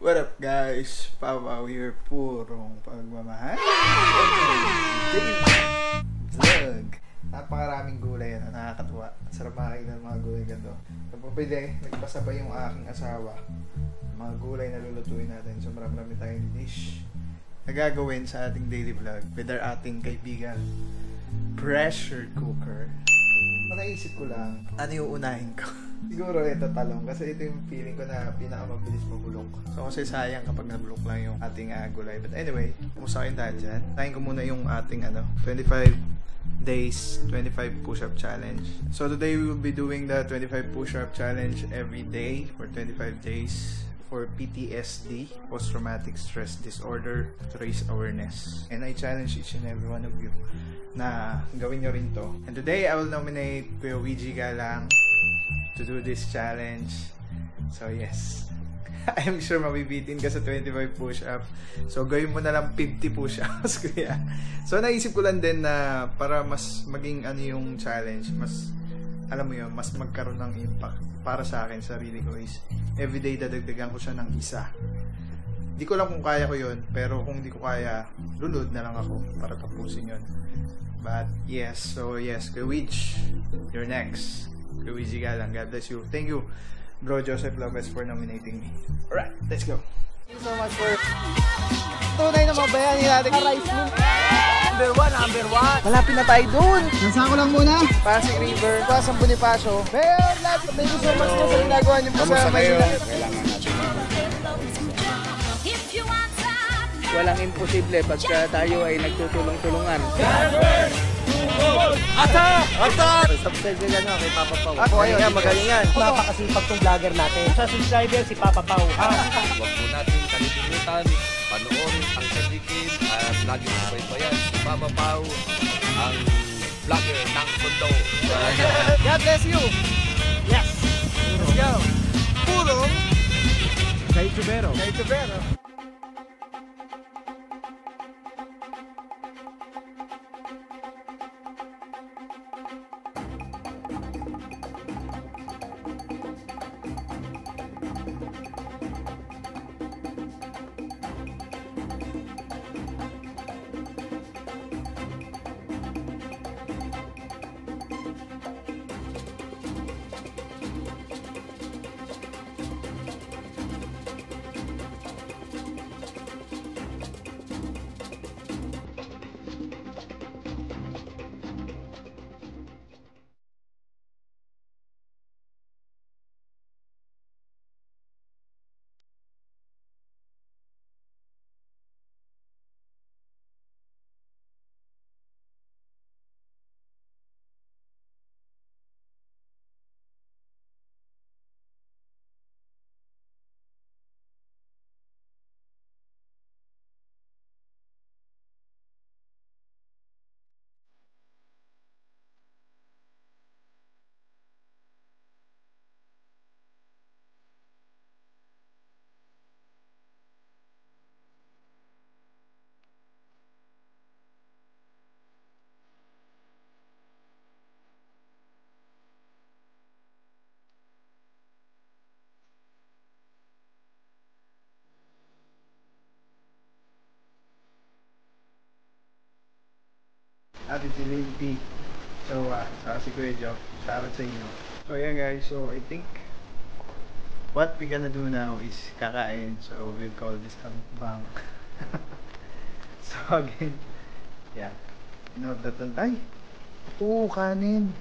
What up guys? Papa here, purong pagmamahal. Vlog. Napakaraming gulay na nakakatuwa. Sarap makakita ng mga gulay ganito. Kapapili, nagpasabay yung aking asawa. Mga gulay na lulutuin natin. So marami tayong dish na gagawin sa ating daily vlog with our ating kaibigan pressure cooker. Naisip ko lang, ano yung unahin ko? Siguro ito talong kasi ito yung feeling ko na pinakamabilis mabulok. So kasi sayang kapag nabulok lang yung ating gulay. But anyway, kumusta kayo tayo dyan? Tayin ko muna yung ating 25 days, 25 push-up challenge. So today we will be doing the 25 push-up challenge every day for 25 days for PTSD, post-traumatic stress disorder, to raise awareness. And I challenge each and every one of you na gawin nyo rin to. And today I will nominate Kuya Ouija Galang to do this challenge. So yes, I'm sure mabibitin ka sa 25 push-up. So gawin mo na lang 50 push-ups kuya. So naisip ko lang din na para mas maging yung challenge, mas alam mo yun, mas magkaroon ng impact para sa akin, sarili ko is everyday dadagdagan ko siya ng isa. Di ko lang kung kaya ko yun, pero kung di ko kaya, lulod na lang ako para tapusin yun. But yes, so yes, Kuya Ouija, you're next. Kuya Ouija Galang, God bless you. Thank you, Bro Joseph Lopez, for nominating me. Alright, let's go. Thank you so much for tunay na mabayani natin. Rice moon. Number one. Malapit na tayo dun. Nasa ko lang muna. Pasig River, Pasang Bonifacio. Mayor, thank you so much po sa ginagawa niyo po sa Manila. Kailangan natin. Walang imposible pagka tayo ay nagtutulong-tulungan. Attack! Attack! Subscribe nyo na kay Papa Pau. Ako ayun, magaling yan. Napakasipag tong vlogger natin. Sa subscriber si Papa Pau. Huwag po natin kalilimutan, panoorin ang kadikin at laging subaybayan si Papa Pau, ang vlogger ng mundo. God bless you! Yes! Let's go! Pulong! Kay Tubero. Kay Tubero. Ate Lady. So, si Kuya Joe, shoutout sa inyo. So, ayan guys. So, I think what we gonna do now is kakain. So, we'll call this bang. So, again, yeah. You know, ay! Oo, kanin!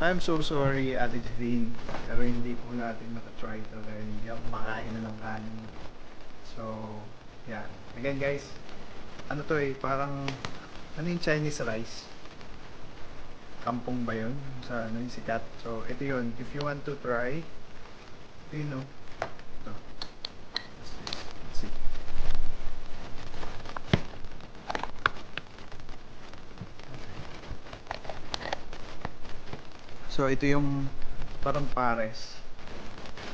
I'm so sorry, Ate Jeline, pero hindi po natin matatry ito dahil hindi ako makain na ng kanin. So, yeah. Again guys, ano to parang, ano yung Chinese rice? Kampong ba yun? Sa ano yung sikat? So, ito yun. If you want to try, ito yun ito. Let's see. So ito yung parang pares.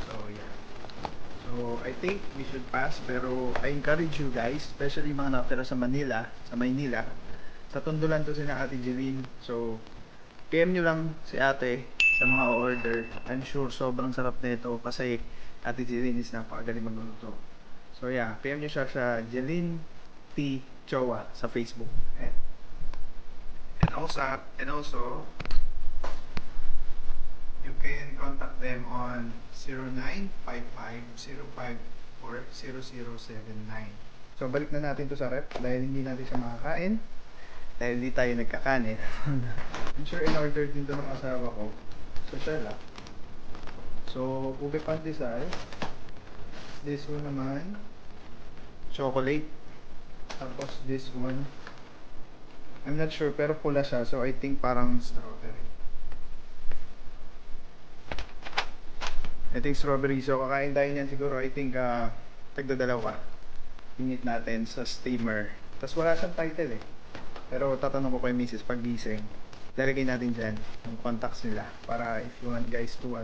So yeah. So So, I think we should pass. Pero, I encourage you guys, especially mga nakatira sa Manila, sa Maynila. Sa Tondo lang to sina Ate Jeline. So, PM nyo lang si ate sa mga order. I'm sure sobrang sarap nito kasi Ate Jeline is napakagaling magluluto. So, yeah. PM nyo siya sa Jeline T. Chowa sa Facebook. And also, you can contact them on 0955-054-0079. So, balik na natin to sa rep dahil hindi natin siya makakain. Dahil hindi tayo nagkakanin. I'm sure in-order din to ng asawa ko. So, siya lang. So, ube pandesal. This one naman, chocolate. Tapos this one, I'm not sure pero pula siya. So, I think parang strawberry. I think strawberry. So, kakain tayo niyan siguro. I think, tagdadalawa. Init natin sa steamer. Tapos wala siyang title eh. Pero tatanong ko kay Mrs. pag gising. Lalagay natin dyan yung contacts nila. Para if you want guys to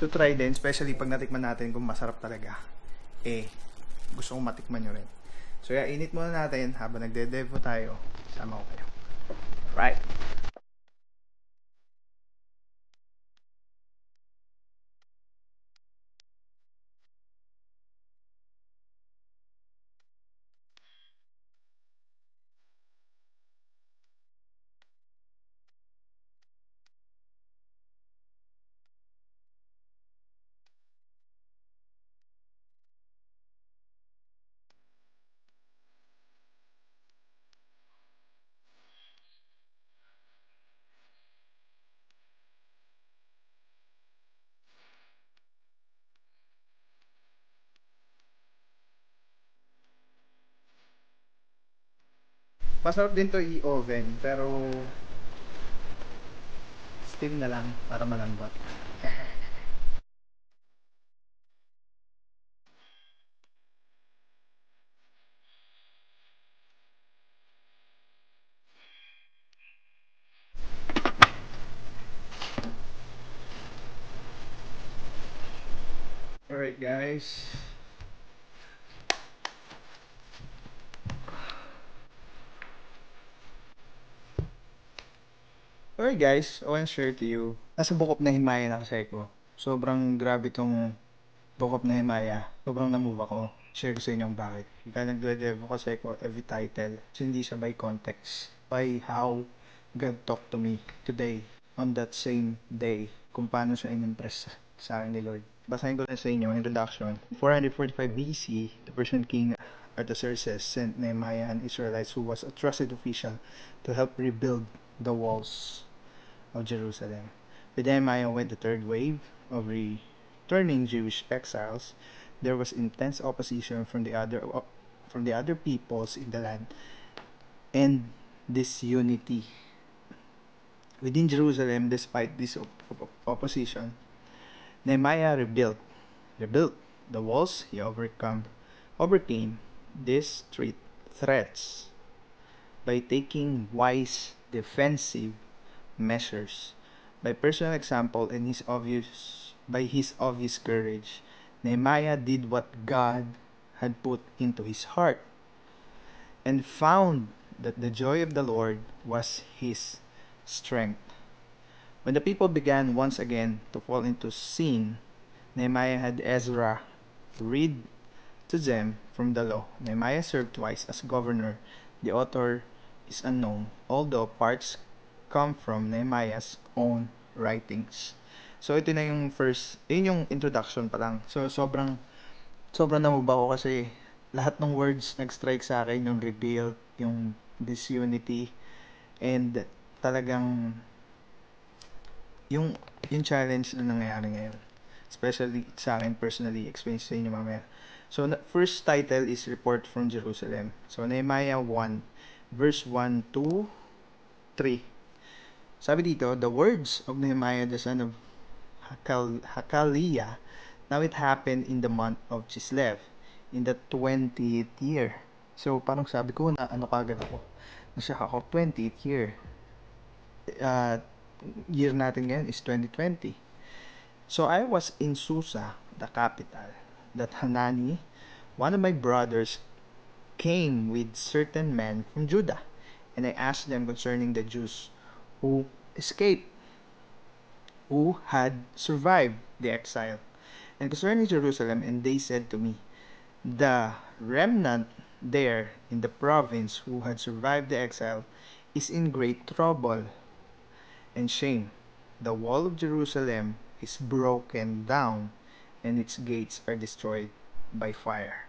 try din. Especially pag natikman natin kung masarap talaga. Gusto kong matikman nyo rin. So, yeah, init muna natin habang nagde-devo tayo. Sama ko kayo. Right. Masarap din to i-oven. Pero steam na lang para malambot. Alright guys. Alright guys, I want to share to you. Nasa Bukop na Himaya na kasi ko. Sobrang grabe tong Bukop na Himaya. Sobrang namove ako. Share ko sa inyo bakit. Kaya nagde-devo kasi ko every title. So hindi siya by context. By how God talked to me today. On that same day. Kung paano siya in-impress sa akin ni Lord. Basahin ko na sa inyo ang introduction. 445 BC, the Persian king Artaxerxes sent Nehemiah and Israelites who was a trusted official to help rebuild the walls of Jerusalem. With Nehemiah went the third wave of returning Jewish exiles. There was intense opposition from the other peoples in the land and disunity within Jerusalem. Despite this opposition, Nehemiah rebuilt the walls. He overcame these threats by taking wise defensive measures. By personal example and by his obvious courage, Nehemiah did what God had put into his heart and found that the joy of the Lord was his strength. When the people began once again to fall into sin, Nehemiah had Ezra read to them from the law. Nehemiah served twice as governor. The author is unknown, although parts come from Nehemiah's own writings. So ito na yung yun yung introduction pa lang. So sobrang namuba ko kasi lahat ng words nag-strike sa akin, yung rebuild, yung disunity, and talagang yung challenge na nangyayari ngayon. Especially sa akin personally, explain sa inyo mamaya. So, first title is Report from Jerusalem. So, Nehemiah 1, verse 1 to 3. Sabi dito, the words of Nehemiah the son of Hakaliah. Now it happened in the month of Chislev, in the 20th year. So, parang sabi ko na ano kagad ako. Nasya ako, 20th year. Year natin ngayon is 2020. So, I was in Susa, the capital. that Hanani, one of my brothers, came with certain men from Judah, and I asked them concerning the Jews who escaped, who had survived the exile, and concerning Jerusalem, and they said to me, the remnant there in the province who had survived the exile is in great trouble and shame. The wall of Jerusalem is broken down, and its gates are destroyed by fire.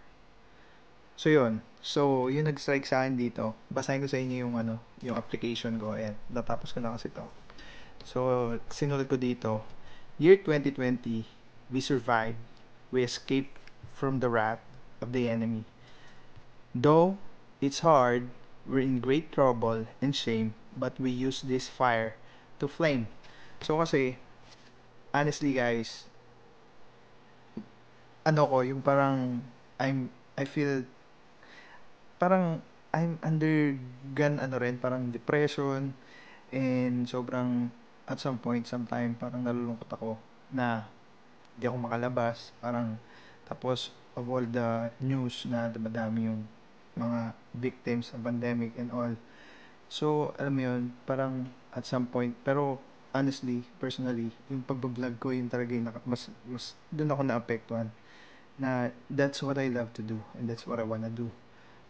So yun. So, yung nag-strike sa akin dito, basahin ko sa inyo yung yung application ko. Ayan, natapos ko na kasi to. So, sinulat ko dito, year 2020, we survived, we escaped from the wrath of the enemy. Though it's hard, we're in great trouble and shame, but we use this fire to flame. So kasi, honestly guys, yung parang, I feel, parang, I'm undergone, parang depression, and sobrang, at some point, sometime, parang nalulungkot ako, na, hindi ako makalabas, parang, tapos, of all the news na dumadami yung mga victims ng pandemic and all. So, alam mo yun, parang at some point, pero honestly, personally, yung pagbablog ko, yun talaga yung mas doon ako naapektuhan. Na that's what I love to do and that's what I wanna do.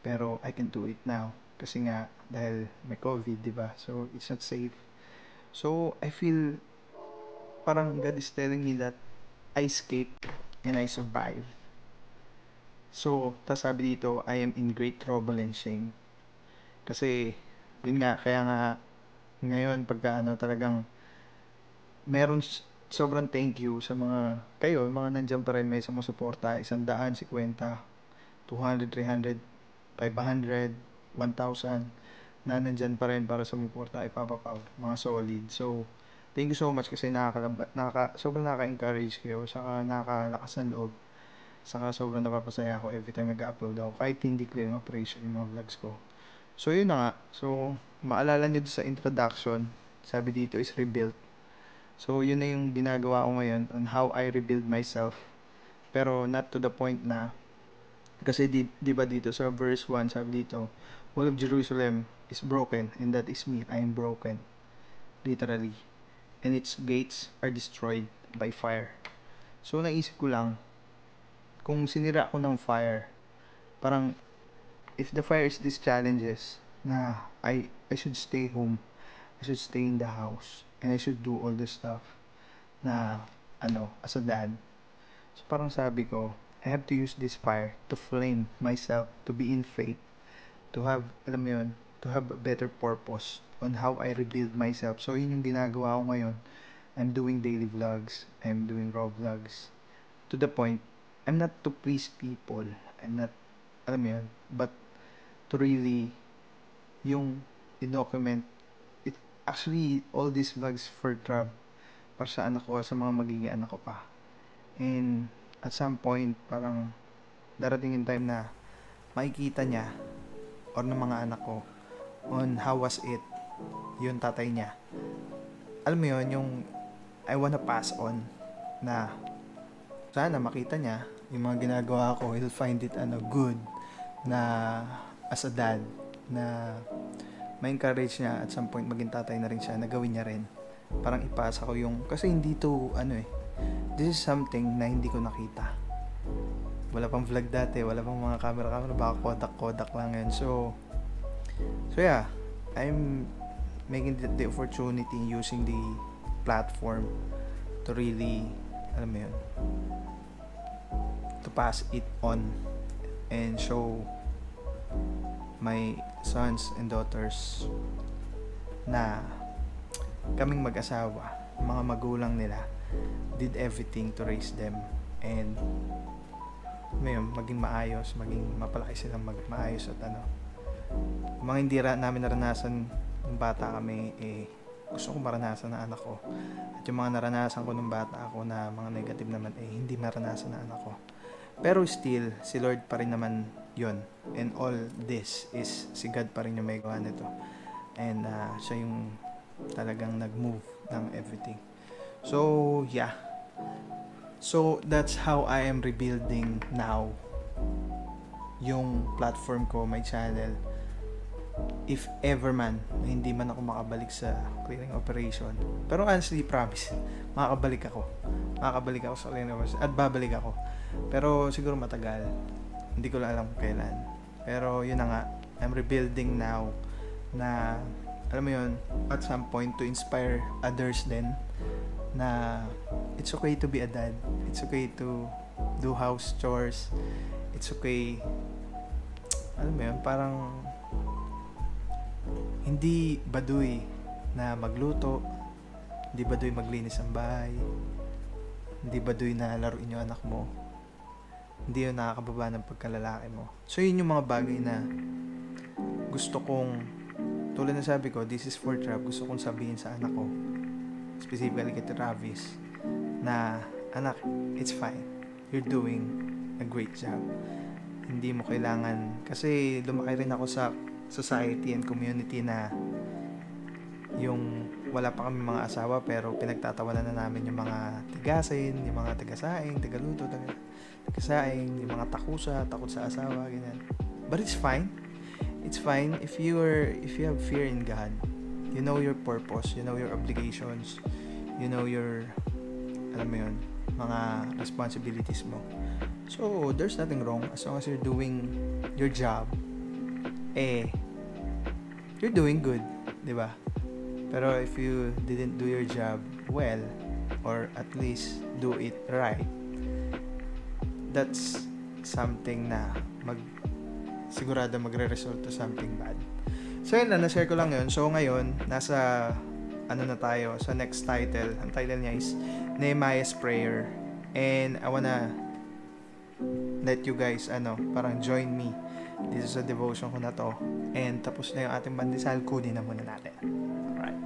Pero I can do it now. Kasi nga, dahil may COVID, di ba? So, it's not safe. So, I feel parang God is telling me that I escaped and I survived. So, tas sabi dito, I am in great trouble and shame. Kasi, yun nga, kaya nga, ngayon, pagka talagang, meron sobrang thank you sa mga, kayo, mga nandyan pa rin, may sumusuporta, 100, 50, 200, 300, 500, 1,000, na nandyan pa rin para sumuporta, ipapapaw, mga solid. So, thank you so much kasi sobrang nakaka-encourage kayo, saka nakakalakas ng loob. Saka sobrang napapasaya ako every time nag-upload ako. Kahit hindi clear yung operation yung mga vlogs ko. So, yun na nga. So, maalala nyo sa introduction, sabi dito is rebuild. So, yun na yung ginagawa ko ngayon on how I rebuild myself. Pero, not to the point na, kasi di ba dito sa verse 1, sabi dito, wall of Jerusalem is broken, and that is me. I am broken. Literally. And its gates are destroyed by fire. So, naisip ko lang, kung sinira ako ng fire, parang, if the fire is these challenges, na I should stay home, I should stay in the house, and I should do all this stuff, na, as a dad. So, parang sabi ko, I have to use this fire to flame myself, to be in faith, to have, alam mo yun, to have a better purpose on how I rebuild myself. So, yun yung ginagawa ko ngayon. I'm doing daily vlogs, I'm doing raw vlogs, to the point, I'm not to please people. I'm not, alam mo yun, but to really, yung i-document, it, actually, all these vlogs for Trab, para sa anak ko, sa mga magiging anak ko pa. And, at some point, parang, darating yung time na, makikita niya, or ng mga anak ko, on how was it, yung tatay niya. Alam mo yun, yung, I wanna pass on, na, sana makita niya, yung mga ginagawa ko, he'll find it good na as a dad na ma-encourage niya at some point maging tatay na rin siya na gawin niya rin. Parang ipasa ko yung, kasi hindi to this is something na hindi ko nakita. Wala pang vlog dati, wala pang mga camera, baka Kodak lang yun. So yeah, I'm making the opportunity using the platform to really, alam mo yun, to pass it on and show my sons and daughters na kaming mag-asawa, mga magulang nila did everything to raise them and maging maayos, maging mapalaki silang maayos at mga hindi namin naranasan ng bata kami, gusto ko maranasan ng anak ko, at yung mga naranasan ko ng bata ako na mga negative naman, hindi maranasan ng anak ko. Pero still, si Lord pa rin naman yun. And all this is, si God pa rin yung may gawa nito. And siya yung talagang nag-move ng everything. So, yeah. So, that's how I am rebuilding now yung platform ko, my channel. If ever man, na hindi man ako makabalik sa clearing operation. Pero honestly, promise, makakabalik ako. Makakabalik ako sa clearing operation. At babalik ako. Pero siguro matagal. Hindi ko lang alam kung kailan. Pero yun na nga, I'm rebuilding now na, alam mo yun, at some point to inspire others din na it's okay to be a dad. It's okay to do house chores. It's okay, alam mo yun, parang hindi baduy na magluto, hindi baduy maglinis ang bahay, hindi baduy na laruin yung anak mo, hindi yun nakakababa ng pagkalalaki mo. So yun yung mga bagay na gusto kong, tulad na sabi ko, this is for Trav, gusto kong sabihin sa anak ko, specifically kay Travis, na anak, it's fine, you're doing a great job. Hindi mo kailangan, kasi lumaki rin ako sa society and community na yung wala pa kami mga asawa pero pinagtatawanan na namin yung mga tigasin, yung mga tigasaing, tigaluto, tigasaing, yung mga takot sa asawa, ganyan. But it's fine. It's fine if you have fear in God. You know your purpose, you know your obligations, you know your, alam mo yun, mga responsibilities mo. So, there's nothing wrong as long as you're doing your job. You're doing good, di ba? Pero if you didn't do your job well, or at least do it right, that's something na sigurado magre-result to something bad. So yun lang, na-share ko lang yun. So ngayon, nasa na tayo, sa next title. Ang title niya is Nehemiah's Prayer. And I wanna let you guys, parang join me dito sa devotion ko na to. And tapos na yung ating pandesal, kunin na muna natin. Alright.